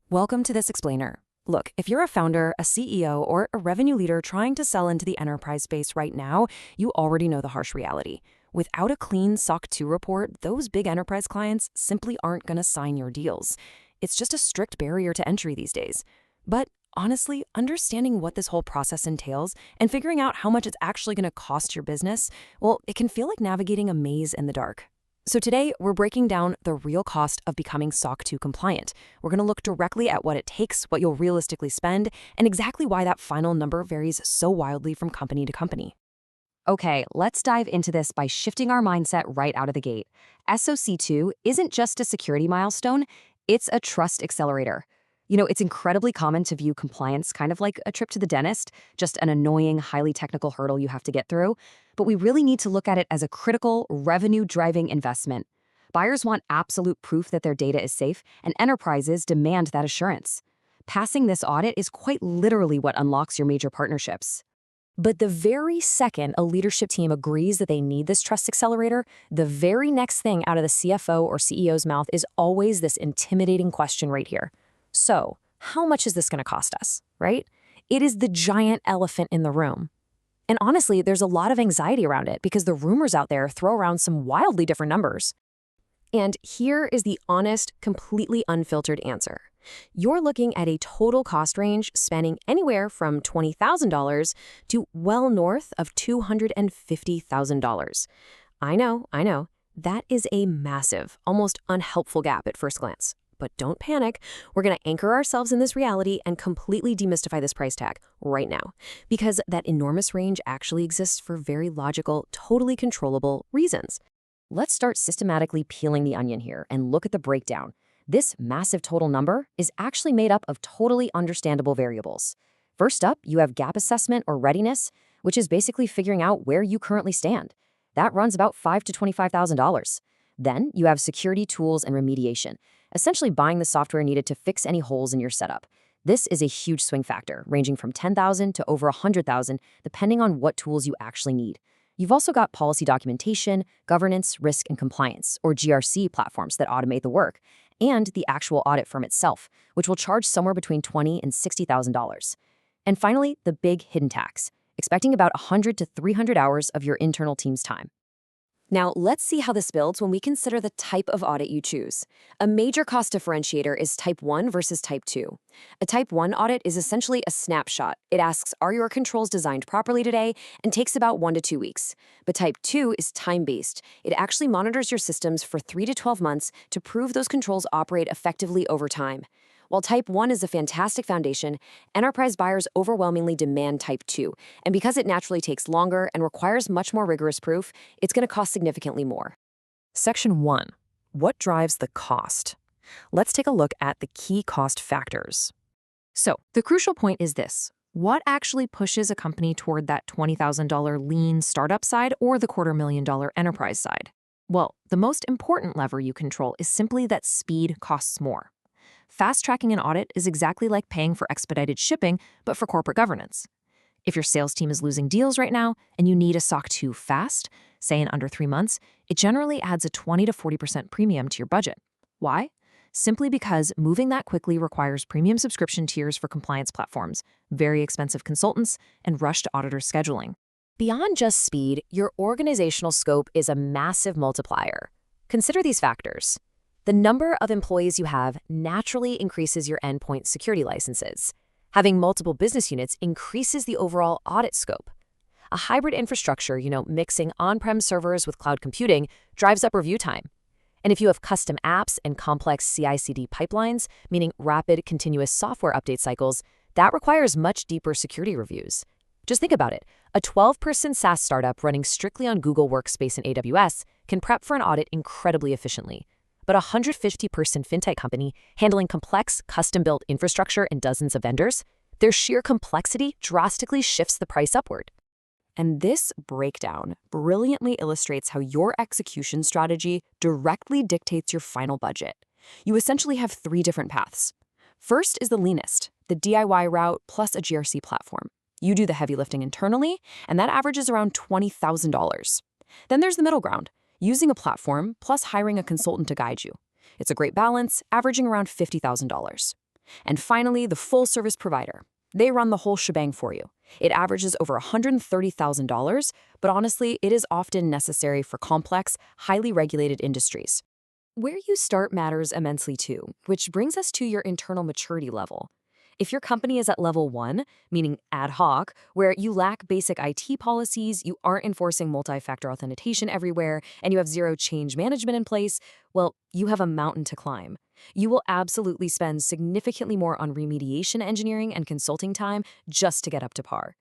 Welcome to this explainer. Look, if you're a founder, a CEO, or a revenue leader trying to sell into the enterprise space right now, you already know the harsh reality. Without a clean SOC 2 report, those big enterprise clients simply aren't going to sign your deals. It's just a strict barrier to entry these days. But honestly, understanding what this whole process entails and figuring out how much it's actually going to cost your business, well, it can feel like navigating a maze in the dark. So today, we're breaking down the real cost of becoming SOC 2 compliant. We're going to look directly at what it takes, what you'll realistically spend, and exactly why that final number varies so wildly from company to company. Okay, let's dive into this by shifting our mindset right out of the gate. SOC 2 isn't just a security milestone, it's a trust accelerator. It's incredibly common to view compliance kind of like a trip to the dentist, just an annoying, highly technical hurdle you have to get through. But we really need to look at it as a critical, revenue-driving investment. Buyers want absolute proof that their data is safe, and enterprises demand that assurance. Passing this audit is quite literally what unlocks your major partnerships. But the very second a leadership team agrees that they need this trust accelerator, the very next thing out of the CFO or CEO's mouth is always this intimidating question right here. So, how much is this going to cost us, right? It is the giant elephant in the room. And honestly, there's a lot of anxiety around it because the rumors out there throw around some wildly different numbers. And here is the honest, completely unfiltered answer. You're looking at a total cost range spanning anywhere from $20,000 to well north of $250,000. I know, that is a massive, almost unhelpful gap at first glance. But don't panic. We're going to anchor ourselves in this reality and completely demystify this price tag right now, because that enormous range actually exists for very logical, totally controllable reasons. Let's start systematically peeling the onion here and look at the breakdown. This massive total number is actually made up of totally understandable variables. First up, you have gap assessment or readiness, which is basically figuring out where you currently stand. That runs about $5,000 to $25,000. Then you have security tools and remediation, essentially buying the software needed to fix any holes in your setup. This is a huge swing factor, ranging from $10,000 to over $100,000, depending on what tools you actually need. You've also got policy documentation, governance, risk, and compliance, or GRC platforms that automate the work, and the actual audit firm itself, which will charge somewhere between $20,000 and $60,000. And finally, the big hidden tax, expecting about 100 to 300 hours of your internal team's time. Now, let's see how this builds when we consider the type of audit you choose. A major cost differentiator is Type 1 versus Type 2. A Type 1 audit is essentially a snapshot. It asks, are your controls designed properly today, and takes about 1 to 2 weeks. But Type 2 is time-based. It actually monitors your systems for 3 to 12 months to prove those controls operate effectively over time. While Type 1 is a fantastic foundation, enterprise buyers overwhelmingly demand Type 2, and because it naturally takes longer and requires much more rigorous proof, it's going to cost significantly more. Section 1. What drives the cost? Let's take a look at the key cost factors. So, the crucial point is this. What actually pushes a company toward that $20,000 lean startup side or the $250,000 enterprise side? Well, the most important lever you control is simply that speed costs more. Fast-tracking an audit is exactly like paying for expedited shipping, but for corporate governance. If your sales team is losing deals right now and you need a SOC 2 fast, say in under 3 months, it generally adds a 20 to 40% premium to your budget. Why? Simply because moving that quickly requires premium subscription tiers for compliance platforms, very expensive consultants, and rushed auditor scheduling. Beyond just speed, your organizational scope is a massive multiplier. Consider these factors. The number of employees you have naturally increases your endpoint security licenses. Having multiple business units increases the overall audit scope. A hybrid infrastructure, mixing on-prem servers with cloud computing, drives up review time. And if you have custom apps and complex CI/CD pipelines, meaning rapid, continuous software update cycles, that requires much deeper security reviews. Just think about it. A 12-person SaaS startup running strictly on Google Workspace and AWS can prep for an audit incredibly efficiently. But a 150-person fintech company handling complex, custom-built infrastructure and dozens of vendors, their sheer complexity drastically shifts the price upward. And this breakdown brilliantly illustrates how your execution strategy directly dictates your final budget. You essentially have 3 different paths. First is the leanest, the DIY route plus a GRC platform. You do the heavy lifting internally, and that averages around $20,000. Then there's the middle ground, using a platform plus hiring a consultant to guide you. It's a great balance, averaging around $50,000. And finally, the full service provider. They run the whole shebang for you. It averages over $130,000, but honestly, it is often necessary for complex, highly regulated industries. Where you start matters immensely too, which brings us to your internal maturity level. If your company is at level 1, meaning ad hoc, where you lack basic IT policies, you aren't enforcing multi-factor authentication everywhere, and you have zero change management in place, well, you have a mountain to climb. You will absolutely spend significantly more on remediation engineering and consulting time just to get up to par.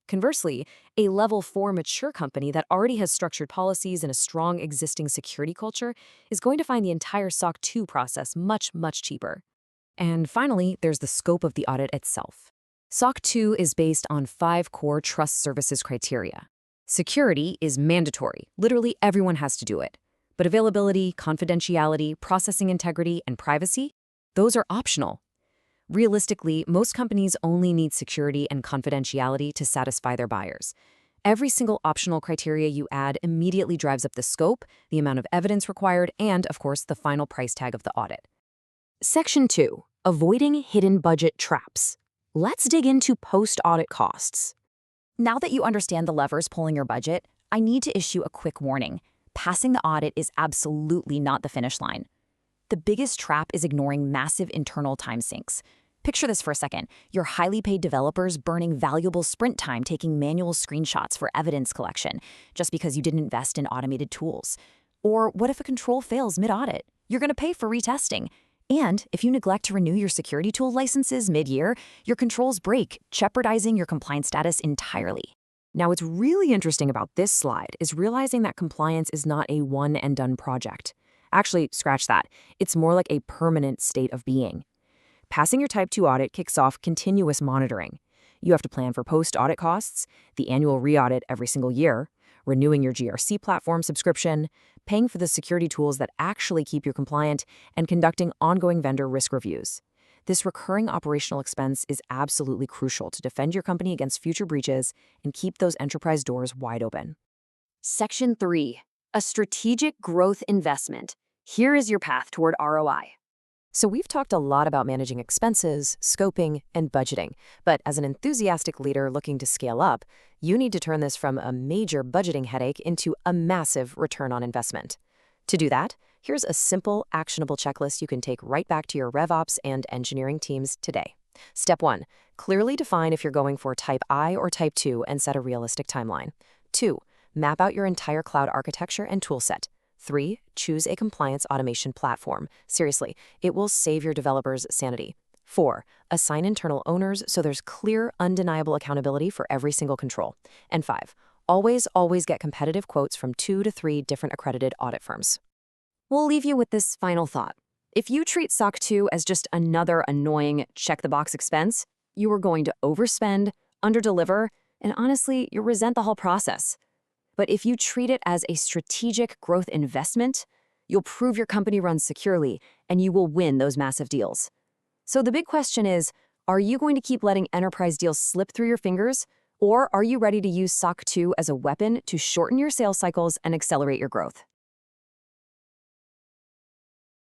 Conversely, a level 4 mature company that already has structured policies and a strong existing security culture is going to find the entire SOC 2 process much, much cheaper. And finally, there's the scope of the audit itself. SOC 2 is based on 5 core trust services criteria. Security is mandatory. Literally everyone has to do it. But availability, confidentiality, processing integrity, and privacy, those are optional. Realistically, most companies only need security and confidentiality to satisfy their buyers. Every single optional criteria you add immediately drives up the scope, the amount of evidence required, and, of course, the final price tag of the audit. Section 2. Avoiding hidden budget traps. Let's dig into post-audit costs. Now that you understand the levers pulling your budget, I need to issue a quick warning. Passing the audit is absolutely not the finish line. The biggest trap is ignoring massive internal time sinks. Picture this for a second. You're highly paid developers burning valuable sprint time taking manual screenshots for evidence collection just because you didn't invest in automated tools. Or what if a control fails mid-audit? You're going to pay for retesting. And if you neglect to renew your security tool licenses mid-year, your controls break, jeopardizing your compliance status entirely. Now, what's really interesting about this slide is realizing that compliance is not a one-and-done project. Actually, scratch that. It's more like a permanent state of being. Passing your Type 2 audit kicks off continuous monitoring. You have to plan for post-audit costs, the annual re-audit every single year, renewing your GRC platform subscription, paying for the security tools that actually keep you compliant, and conducting ongoing vendor risk reviews. This recurring operational expense is absolutely crucial to defend your company against future breaches and keep those enterprise doors wide open. Section 3. A strategic growth investment. Here is your path toward ROI. So we've talked a lot about managing expenses, scoping, and budgeting, but as an enthusiastic leader looking to scale up, you need to turn this from a major budgeting headache into a massive return on investment. To do that, here's a simple, actionable checklist you can take right back to your RevOps and engineering teams today. Step 1. Clearly define if you're going for Type I or Type 2 and set a realistic timeline. 2. Map out your entire cloud architecture and toolset. 3. Choose a compliance automation platform. Seriously, it will save your developers' sanity. 4. Assign internal owners so there's clear, undeniable accountability for every single control. And 5. Always get competitive quotes from 2 to 3 different accredited audit firms. We'll leave you with this final thought. If you treat SOC 2 as just another annoying check-the-box expense, you are going to overspend, underdeliver, and honestly, you'll resent the whole process. But if you treat it as a strategic growth investment, you'll prove your company runs securely, and you will win those massive deals. So the big question is, are you going to keep letting enterprise deals slip through your fingers, or are you ready to use SOC 2 as a weapon to shorten your sales cycles and accelerate your growth?